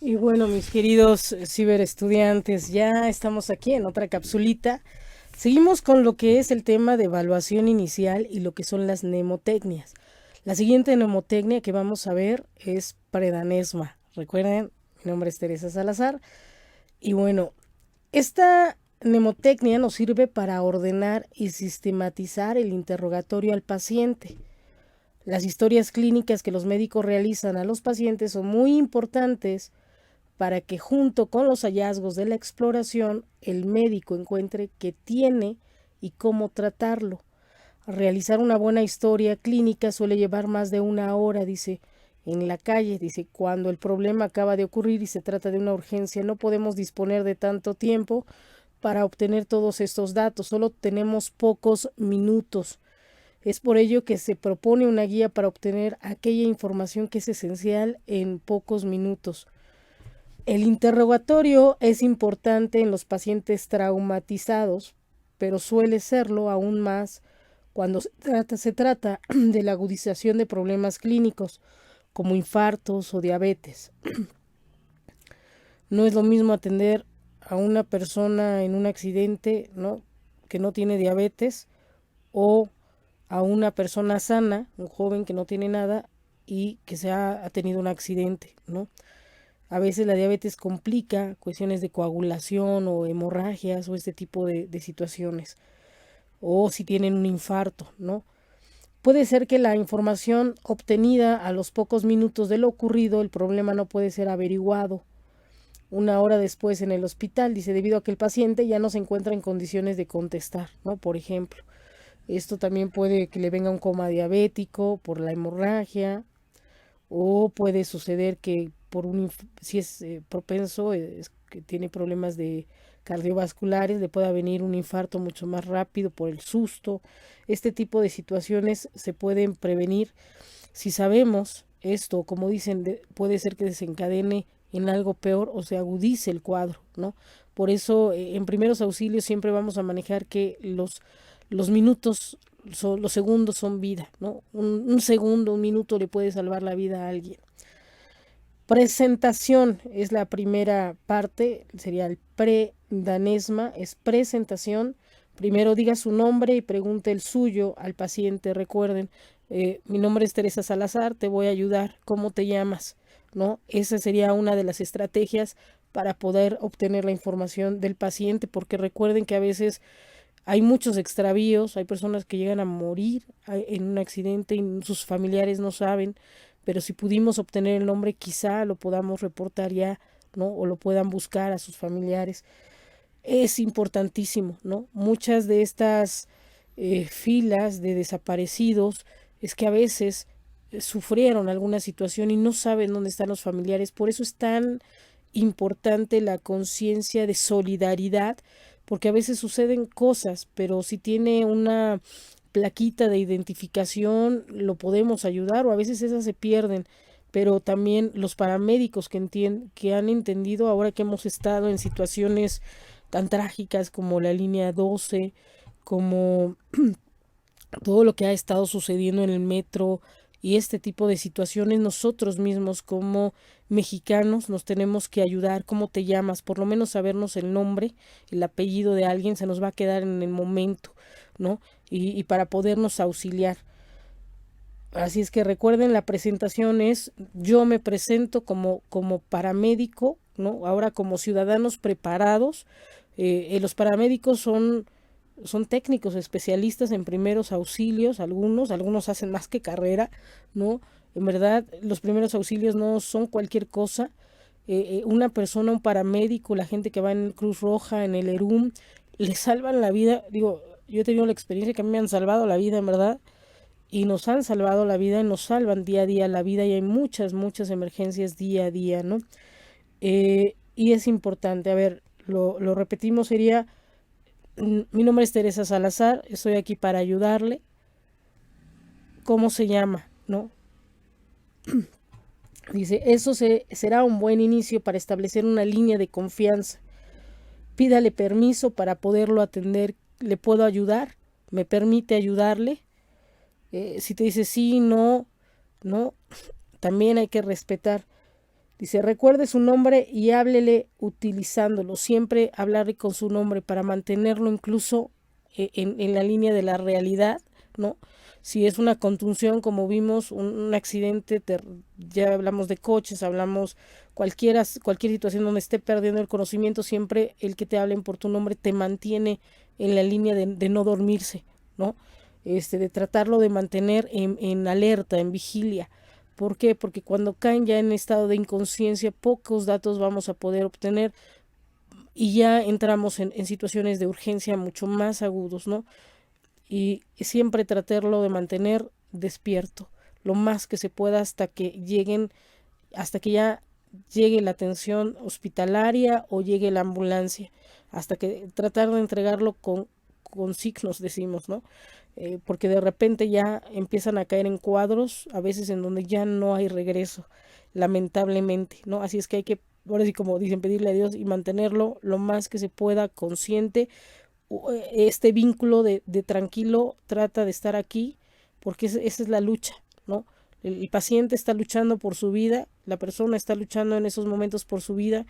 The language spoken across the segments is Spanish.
Y bueno, mis queridos ciberestudiantes, ya estamos aquí en otra capsulita. Seguimos con lo que es el tema de evaluación inicial y lo que son las mnemotecnias. La siguiente mnemotecnia que vamos a ver es Predanesma. Recuerden, mi nombre es Teresa Salazar. Y bueno, esta mnemotecnia nos sirve para ordenar y sistematizar el interrogatorio al paciente. Las historias clínicas que los médicos realizan a los pacientes son muy importantes para que junto con los hallazgos de la exploración el médico encuentre qué tiene y cómo tratarlo. Realizar una buena historia clínica suele llevar más de una hora, dice, en la calle, dice, cuando el problema acaba de ocurrir y se trata de una urgencia, no podemos disponer de tanto tiempo para obtener todos estos datos, solo tenemos pocos minutos. Es por ello que se propone una guía para obtener aquella información que es esencial en pocos minutos. El interrogatorio es importante en los pacientes traumatizados, pero suele serlo aún más cuando se trata de la agudización de problemas clínicos como infartos o diabetes. No es lo mismo atender a una persona en un accidente, ¿no?, que no tiene diabetes, o a una persona sana, un joven que no tiene nada y que ha tenido un accidente, ¿no? A veces la diabetes complica cuestiones de coagulación o hemorragias o este tipo de situaciones. O si tienen un infarto, ¿no? Puede ser que la información obtenida a los pocos minutos de lo ocurrido, el problema no puede ser averiguado una hora después en el hospital, dice, debido a que el paciente ya no se encuentra en condiciones de contestar, ¿no? Por ejemplo, esto también puede que le venga un coma diabético por la hemorragia, o puede suceder que si es propenso, es que tiene problemas de cardiovasculares, le pueda venir un infarto mucho más rápido por el susto. Este tipo de situaciones se pueden prevenir si sabemos esto, como dicen, puede ser que desencadene en algo peor o se agudice el cuadro, ¿no? Por eso, en primeros auxilios siempre vamos a manejar que los minutos, los segundos son vida, ¿no? Un segundo, un minuto le puede salvar la vida a alguien. Presentación es la primera parte, sería el predanesma, es presentación. Primero diga su nombre y pregunte el suyo al paciente. Recuerden, mi nombre es Teresa Salazar, te voy a ayudar. ¿Cómo te llamas? ¿No? Esa sería una de las estrategias para poder obtener la información del paciente, porque recuerden que a veces hay muchos extravíos, hay personas que llegan a morir en un accidente y sus familiares no saben, pero si pudimos obtener el nombre, quizá lo podamos reportar ya, ¿no? O lo puedan buscar a sus familiares. Es importantísimo, ¿no? Muchas de estas filas de desaparecidos es que a veces sufrieron alguna situación y no saben dónde están los familiares. Por eso es tan importante la conciencia de solidaridad, porque a veces suceden cosas, pero si tiene una plaquita de identificación lo podemos ayudar, o a veces esas se pierden. Pero también los paramédicos que han entendido ahora que hemos estado en situaciones tan trágicas como la línea 12, como todo lo que ha estado sucediendo en el metro y este tipo de situaciones, nosotros mismos como mexicanos nos tenemos que ayudar. ¿Cómo te llamas? Por lo menos sabernos el nombre, el apellido de alguien se nos va a quedar en el momento, ¿no? Y para podernos auxiliar. Así es que recuerden, la presentación es: yo me presento como paramédico, ¿no? Ahora como ciudadanos preparados. Los paramédicos son técnicos especialistas en primeros auxilios, algunos hacen más que carrera, ¿no? En verdad, los primeros auxilios no son cualquier cosa. Una persona, un paramédico, la gente que va en Cruz Roja, en el ERUM, le salvan la vida. Digo, yo he tenido la experiencia que a mí me han salvado la vida, en verdad, y nos han salvado la vida y nos salvan día a día la vida, y hay muchas, muchas emergencias día a día, ¿no? Y es importante, a ver, lo repetimos, sería: mi nombre es Teresa Salazar, estoy aquí para ayudarle. ¿Cómo se llama? ¿No? Dice, será un buen inicio para establecer una línea de confianza. Pídale permiso para poderlo atender. ¿Le puedo ayudar? ¿Me permite ayudarle? Si te dice sí, no, no, también hay que respetar. Dice, recuerde su nombre y háblele utilizándolo. Siempre hablarle con su nombre para mantenerlo incluso en la línea de la realidad, ¿no? Si es una contunción, como vimos, un accidente, ya hablamos de coches, hablamos cualquier situación donde esté perdiendo el conocimiento, siempre el que te hablen por tu nombre te mantiene en la línea de no dormirse, ¿no? De tratarlo de mantener en alerta, en vigilia. ¿Por qué? Porque cuando caen ya en estado de inconsciencia, pocos datos vamos a poder obtener y ya entramos en situaciones de urgencia mucho más agudos, ¿no? Y siempre tratarlo de mantener despierto lo más que se pueda hasta que ya llegue la atención hospitalaria o llegue la ambulancia, hasta que tratar de entregarlo con signos, decimos, ¿no? Porque de repente ya empiezan a caer en cuadros, a veces en donde ya no hay regreso, lamentablemente, ¿no? Así es que hay que, ahora sí como dicen, pedirle a Dios y mantenerlo lo más que se pueda consciente. Este vínculo de tranquilo, trata de estar aquí, porque esa es la lucha, ¿no? El paciente está luchando por su vida, la persona está luchando en esos momentos por su vida,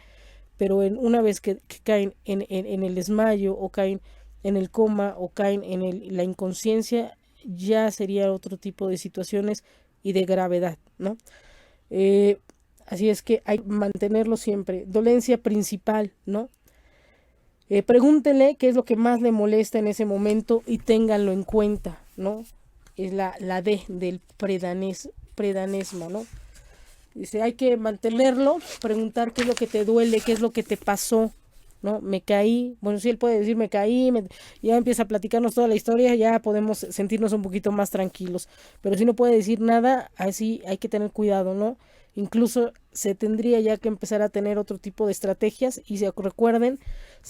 pero una vez que caen en el desmayo o caen en el coma o caen en la inconsciencia, ya sería otro tipo de situaciones y de gravedad, ¿no? Así es que hay que mantenerlo siempre. Dolencia principal, ¿no? Pregúntenle qué es lo que más le molesta en ese momento y ténganlo en cuenta, ¿no? Es la D del predanesma, ¿no? Dice, hay que mantenerlo, preguntar qué es lo que te duele, qué es lo que te pasó, ¿no? Me caí, bueno, si él puede decir me caí, ya empieza a platicarnos toda la historia, ya podemos sentirnos un poquito más tranquilos, pero si no puede decir nada, así hay que tener cuidado, ¿no? Incluso se tendría ya que empezar a tener otro tipo de estrategias y se recuerden,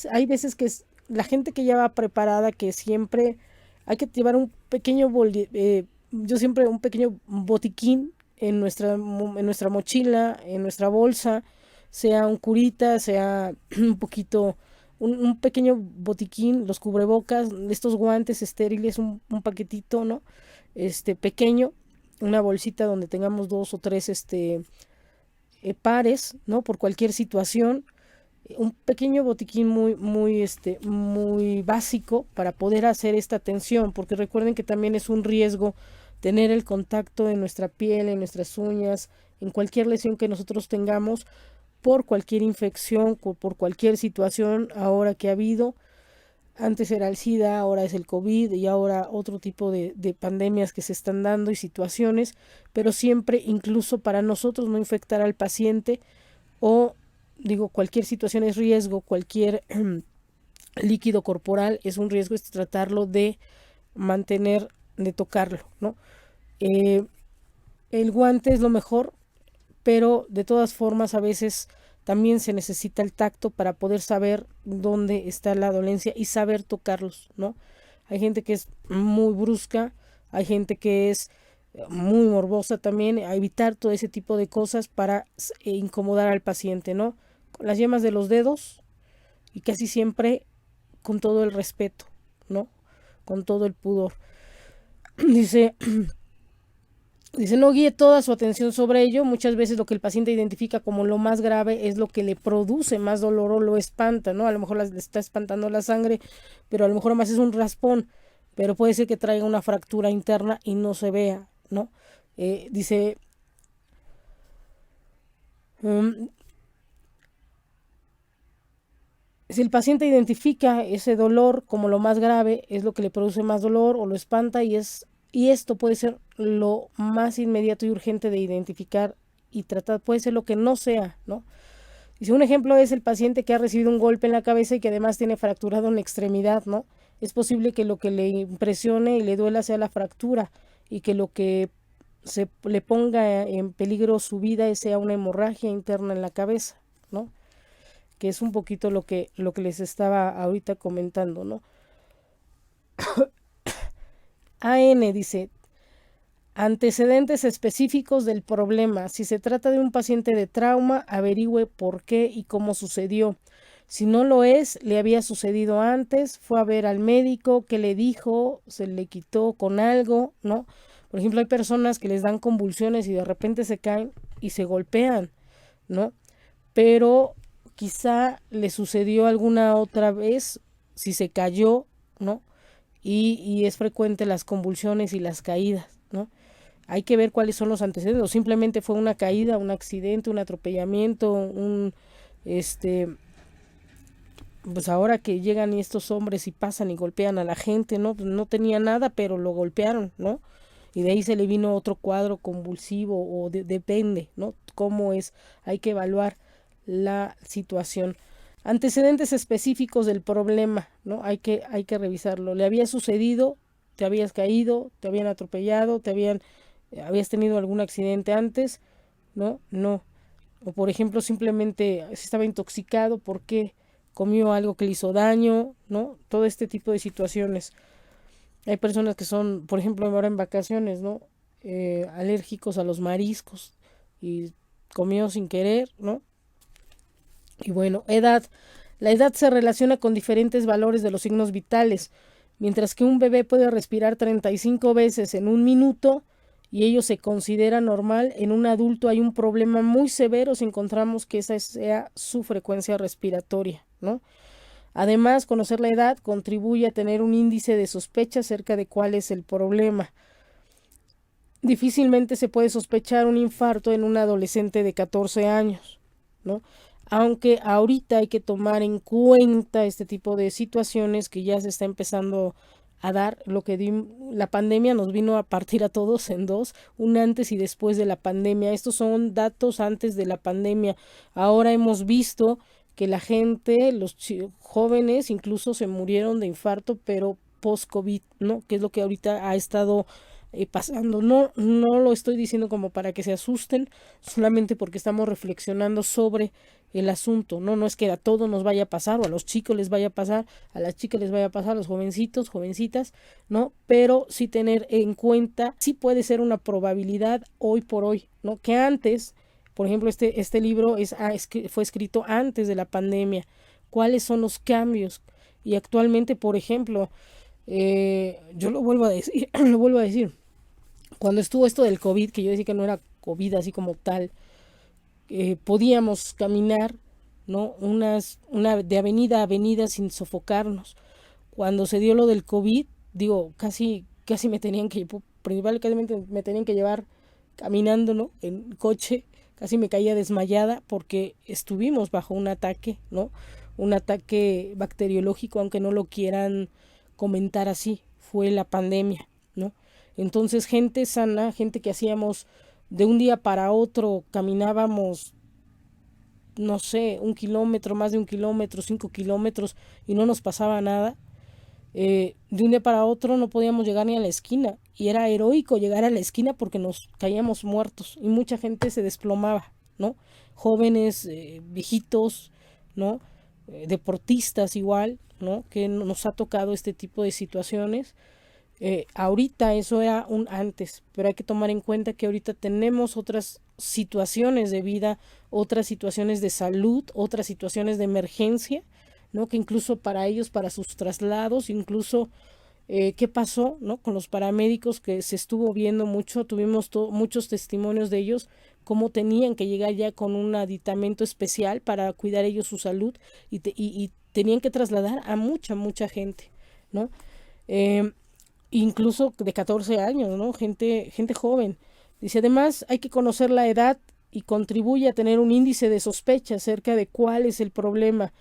hay veces que la gente que ya va preparada, que siempre hay que llevar un pequeño, yo siempre un pequeño botiquín en nuestra mochila, en nuestra bolsa, sea un curita, sea un poquito, un pequeño botiquín, los cubrebocas, estos guantes estériles, un paquetito, ¿no? Pequeño, una bolsita donde tengamos 2 o 3 pares, ¿no? Por cualquier situación, un pequeño botiquín muy básico para poder hacer esta atención, porque recuerden que también es un riesgo tener el contacto en nuestra piel, en nuestras uñas, en cualquier lesión que nosotros tengamos, por cualquier infección, por cualquier situación ahora que ha habido. Antes era el SIDA, ahora es el COVID y ahora otro tipo de pandemias que se están dando y situaciones, pero siempre, incluso para nosotros no infectar al paciente o, digo, cualquier situación es riesgo, cualquier líquido corporal es un riesgo, es tratarlo de mantener, de tocarlo, ¿no? El guante es lo mejor, pero de todas formas a veces también se necesita el tacto para poder saber dónde está la dolencia y saber tocarlos, ¿no? Hay gente que es muy brusca, hay gente que es muy morbosa también, a evitar todo ese tipo de cosas para incomodar al paciente, ¿no? Con las yemas de los dedos y casi siempre con todo el respeto, ¿no? Con todo el pudor. Dice, no guíe toda su atención sobre ello. Muchas veces lo que el paciente identifica como lo más grave es lo que le produce más dolor o lo espanta, ¿no? A lo mejor le está espantando la sangre, pero a lo mejor más es un raspón, pero puede ser que traiga una fractura interna y no se vea, ¿no? Dice, si el paciente identifica ese dolor como lo más grave, es lo que le produce más dolor o lo espanta y esto puede ser lo más inmediato y urgente de identificar y tratar, puede ser lo que no sea, ¿no? Dice, un ejemplo es el paciente que ha recibido un golpe en la cabeza y que además tiene fracturado una extremidad, ¿no? Es posible que lo que le impresione y le duela sea la fractura y que lo que le ponga en peligro su vida sea una hemorragia interna en la cabeza, ¿no? Que es un poquito lo que les estaba ahorita comentando, ¿no? AN dice, antecedentes específicos del problema. Si se trata de un paciente de trauma, averigüe por qué y cómo sucedió. Si no lo es, le había sucedido antes, fue a ver al médico, qué le dijo, se le quitó con algo, ¿no? Por ejemplo, hay personas que les dan convulsiones y de repente se caen y se golpean, ¿no? Pero quizá le sucedió alguna otra vez, si se cayó, ¿no? Y es frecuente las convulsiones y las caídas, ¿no? Hay que ver cuáles son los antecedentes, o simplemente fue una caída, un accidente, un atropellamiento, este, pues ahora que llegan estos hombres y pasan y golpean a la gente, ¿no? Pues no tenía nada, pero lo golpearon, ¿no? Y de ahí se le vino otro cuadro convulsivo, o depende, ¿no? Cómo es, hay que evaluar la situación. Antecedentes específicos del problema, ¿no? Hay que revisarlo. ¿Le había sucedido? ¿Te habías caído? ¿Te habían atropellado? ¿Habías tenido algún accidente antes? ¿No? No. O por ejemplo, simplemente estaba intoxicado porque comió algo que le hizo daño, ¿no? Todo este tipo de situaciones. Hay personas que son, por ejemplo, ahora en vacaciones, ¿no? Alérgicos a los mariscos y comió sin querer, ¿no? Y bueno, edad. La edad se relaciona con diferentes valores de los signos vitales. Mientras que un bebé puede respirar 35 veces en un minuto y ello se considera normal, en un adulto hay un problema muy severo si encontramos que esa sea su frecuencia respiratoria, ¿no? Además, conocer la edad contribuye a tener un índice de sospecha acerca de cuál es el problema. Difícilmente se puede sospechar un infarto en un adolescente de 14 años, ¿no? Aunque ahorita hay que tomar en cuenta este tipo de situaciones que ya se está empezando a dar. La pandemia nos vino a partir a todos en dos, un antes y después de la pandemia. Estos son datos antes de la pandemia. Ahora hemos visto que la gente, los jóvenes incluso se murieron de infarto, pero post-COVID, ¿no? Que es lo que ahorita ha estado pasando. No, no lo estoy diciendo como para que se asusten, solamente porque estamos reflexionando sobre el asunto, ¿no? No es que a todos nos vaya a pasar, o a los chicos les vaya a pasar, a las chicas les vaya a pasar, a los jovencitos, jovencitas, ¿no? Pero sí tener en cuenta, sí puede ser una probabilidad hoy por hoy, ¿no? Que antes, por ejemplo, este libro fue escrito antes de la pandemia. ¿Cuáles son los cambios? Y actualmente, por ejemplo, yo lo vuelvo a decir, lo vuelvo a decir, cuando estuvo esto del COVID, que yo decía que no era COVID así como tal, podíamos caminar, ¿no? Una de avenida a avenida sin sofocarnos. Cuando se dio lo del COVID, digo, casi me tenían que, principalmente me tenían que llevar caminando, ¿no? En coche, casi me caía desmayada porque estuvimos bajo un ataque, ¿no? Un ataque bacteriológico, aunque no lo quieran comentar así, fue la pandemia, ¿no? Entonces, gente sana, gente que hacíamos de un día para otro, caminábamos, no sé, 1 kilómetro, más de 1 kilómetro, 5 kilómetros, y no nos pasaba nada. De un día para otro no podíamos llegar ni a la esquina, y era heroico llegar a la esquina porque nos caíamos muertos, y mucha gente se desplomaba, ¿no? Jóvenes, viejitos, ¿no? Deportistas igual, ¿no? Que nos ha tocado este tipo de situaciones. Ahorita eso era un antes, pero hay que tomar en cuenta que ahorita tenemos otras situaciones de vida, otras situaciones de salud, otras situaciones de emergencia, ¿no? Que incluso para ellos, para sus traslados, incluso qué pasó, ¿no? Con los paramédicos, que se estuvo viendo mucho, tuvimos muchos testimonios de ellos, cómo tenían que llegar ya con un aditamento especial para cuidar ellos su salud, y tenían que trasladar a mucha gente, ¿no? Eh, Incluso de 14 años, ¿no? Gente joven. Dice, además hay que conocer la edad y contribuye a tener un índice de sospecha acerca de cuál es el problema.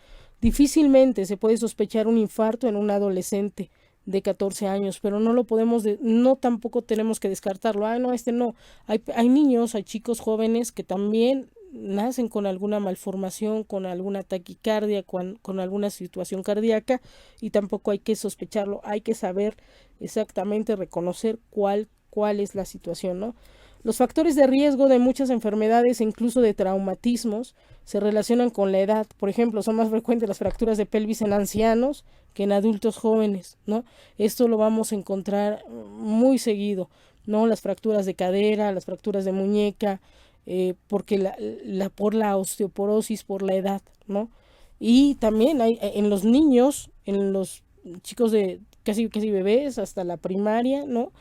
Difícilmente se puede sospechar un infarto en un adolescente de 14 años, pero no lo podemos, no tampoco tenemos que descartarlo. Ah, no, no. Hay niños, hay chicos jóvenes que también nacen con alguna malformación, con alguna taquicardia, con alguna situación cardíaca, y tampoco hay que sospecharlo, hay que saber exactamente, reconocer cuál es la situación, ¿no? Los factores de riesgo de muchas enfermedades e incluso de traumatismos se relacionan con la edad. Por ejemplo, son más frecuentes las fracturas de pelvis en ancianos que en adultos jóvenes, ¿no? Esto lo vamos a encontrar muy seguido, ¿no? Las fracturas de cadera, las fracturas de muñeca, porque por la osteoporosis, por la edad, ¿no? Y también hay en los niños, en los chicos de casi bebés hasta la primaria, ¿no?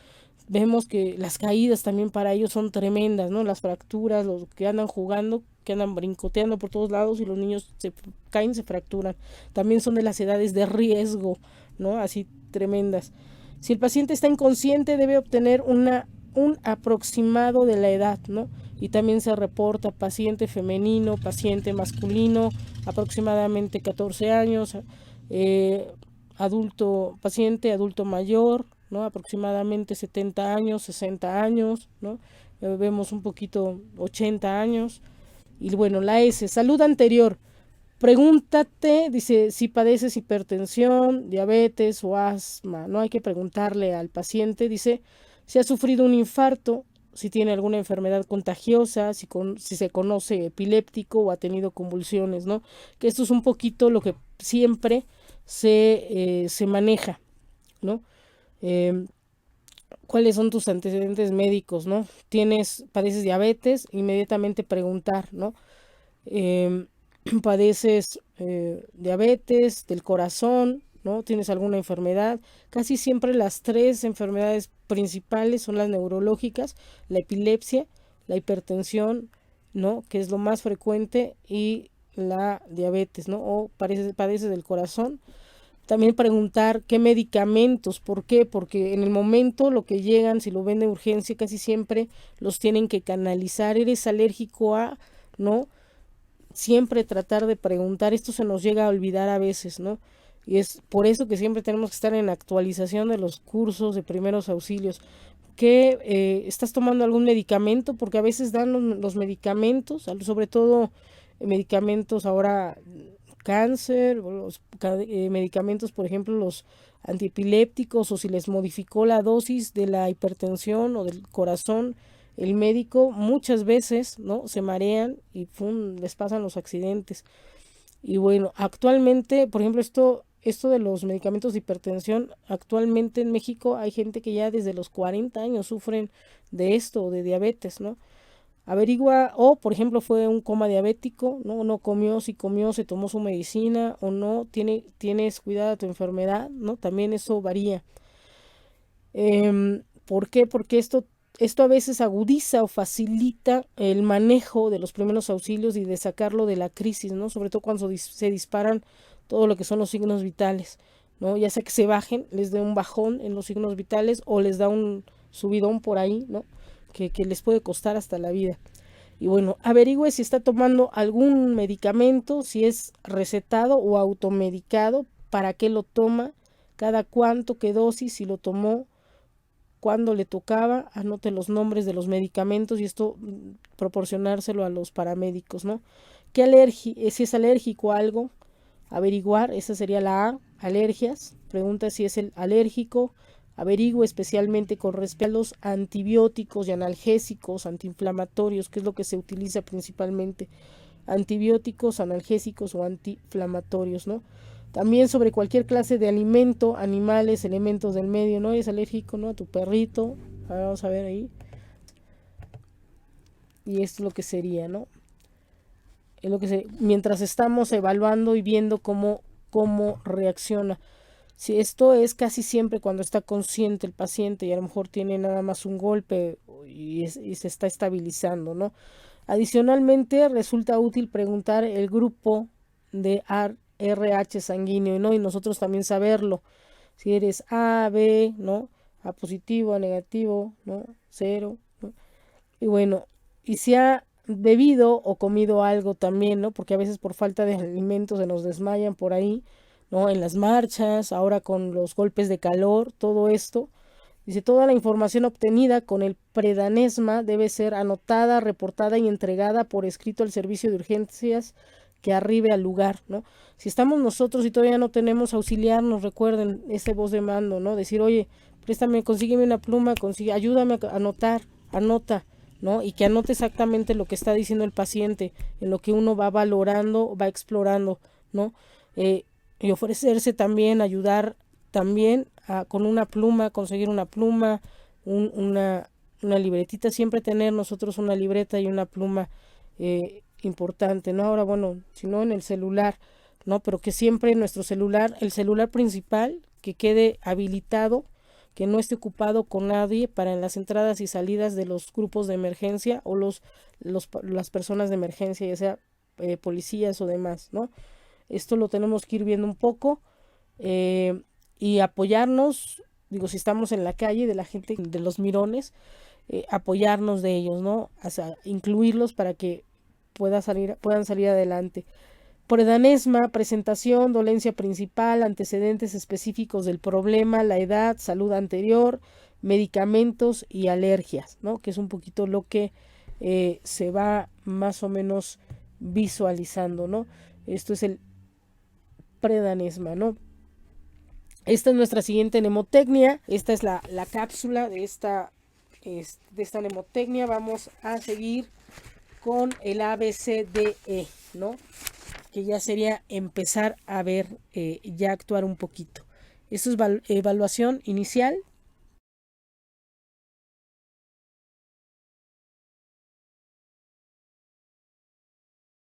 vemos que las caídas también para ellos son tremendas, ¿no? Las fracturas, los que andan jugando, que andan brincoteando por todos lados y los niños se caen, se fracturan. También son de las edades de riesgo, ¿no? Así tremendas. Si el paciente está inconsciente, debe obtener un aproximado de la edad, ¿no? Y también se reporta paciente femenino, paciente masculino, aproximadamente 14 años, paciente adulto mayor, ¿no? Aproximadamente 70 años, 60 años, ¿no? Vemos un poquito 80 años. Y bueno, la S, salud anterior. Pregúntate, dice, si padeces hipertensión, diabetes o asma. No hay que preguntarle al paciente, dice, si ha sufrido un infarto, si tiene alguna enfermedad contagiosa, si se conoce epiléptico o ha tenido convulsiones, ¿no? Que esto es un poquito lo que siempre se maneja, ¿no? ¿Cuáles son tus antecedentes médicos, no? Padeces diabetes, inmediatamente preguntar, ¿no? Padeces diabetes del corazón, ¿no? ¿Tienes alguna enfermedad? Casi siempre las tres enfermedades principales son las neurológicas, la epilepsia, la hipertensión, ¿no? Que es lo más frecuente, y la diabetes, ¿no? O padeces del corazón. También preguntar qué medicamentos, ¿por qué? Porque en el momento lo que llegan, si lo ven de urgencia, casi siempre los tienen que canalizar. ¿Eres alérgico a? ¿No? Siempre tratar de preguntar, esto se nos llega a olvidar a veces, ¿no? Y es por eso que siempre tenemos que estar en actualización de los cursos de primeros auxilios. ¿Que estás tomando algún medicamento? Porque a veces dan los medicamentos, sobre todo medicamentos ahora cáncer, o los medicamentos, por ejemplo, los antiepilépticos, o si les modificó la dosis de la hipertensión o del corazón, el médico muchas veces, ¿no? Se marean y ¡pum!, les pasan los accidentes. Y bueno, actualmente, por ejemplo, esto de los medicamentos de hipertensión, actualmente en México hay gente que ya desde los 40 años sufren de esto, o de diabetes, ¿no? Averigua, o por ejemplo fue un coma diabético, ¿no? No comió, si comió, se tomó su medicina o no, tienes cuidada tu enfermedad, ¿no? También eso varía. ¿Por qué? Porque esto a veces agudiza o facilita el manejo de los primeros auxilios y de sacarlo de la crisis, ¿no? Sobre todo cuando se disparan todo lo que son los signos vitales, ¿no? Ya sea que se bajen, les dé un bajón en los signos vitales, o les da un subidón por ahí, ¿no? Que les puede costar hasta la vida. Y bueno, averigüe si está tomando algún medicamento, si es recetado o automedicado, para qué lo toma, cada cuánto, qué dosis, si lo tomó, cuándo le tocaba, anote los nombres de los medicamentos, y esto proporcionárselo a los paramédicos, ¿no? Si es alérgico a algo, averiguar, esa sería la A, alergias, pregunta si es el alérgico, averigüe especialmente con respecto a los antibióticos y analgésicos, antiinflamatorios, que es lo que se utiliza principalmente, antibióticos, analgésicos o antiinflamatorios, ¿no? También sobre cualquier clase de alimento, animales, elementos del medio, ¿no? Es alérgico, ¿no? A tu perrito, vamos a ver ahí. Y esto es lo que sería, ¿no? Es lo que mientras estamos evaluando y viendo cómo reacciona. Si esto es casi siempre cuando está consciente el paciente y a lo mejor tiene nada más un golpe y se está estabilizando, ¿no? Adicionalmente, resulta útil preguntar el grupo de RH sanguíneo, ¿no? Y nosotros también saberlo. Si eres A, B, ¿no? A positivo, A negativo, ¿no? Cero, ¿no? Y bueno, y si ha bebido o comido algo también, ¿no? Porque a veces por falta de alimentos se nos desmayan por ahí, ¿no? En las marchas, ahora con los golpes de calor, todo esto. Dice, toda la información obtenida con el predanesma debe ser anotada, reportada y entregada por escrito al servicio de urgencias que arribe al lugar, ¿no? Si estamos nosotros y todavía no tenemos auxiliar, nos recuerden ese voz de mando, ¿no? Decir, oye, préstame, consígueme una pluma, ayúdame a anotar, anota, ¿no? Y que anote exactamente lo que está diciendo el paciente, en lo que uno va valorando, va explorando, ¿no? Y ofrecerse también, ayudar también con una pluma, conseguir una pluma, una libretita, siempre tener nosotros una libreta y una pluma importante, ¿no? Ahora, bueno, si no en el celular, ¿no? Pero que siempre nuestro celular, el celular principal, que quede habilitado, que no esté ocupado con nadie para en las entradas y salidas de los grupos de emergencia o las personas de emergencia, ya sea policías o demás, ¿no? Esto lo tenemos que ir viendo un poco y apoyarnos, digo, si estamos en la calle, de la gente, de los mirones, apoyarnos de ellos, ¿no? O sea, incluirlos para que puedan salir adelante. Predanesma, presentación, dolencia principal, antecedentes específicos del problema, la edad, salud anterior, medicamentos y alergias, ¿no? Que es un poquito lo que se va más o menos visualizando, ¿no? Esto es el predanesma, ¿no? Esta es nuestra siguiente mnemotecnia. Esta es la cápsula de esta mnemotecnia. Vamos a seguir con el ABCDE, ¿no? Que ya sería empezar a ver, ya actuar un poquito. Esto es evaluación inicial,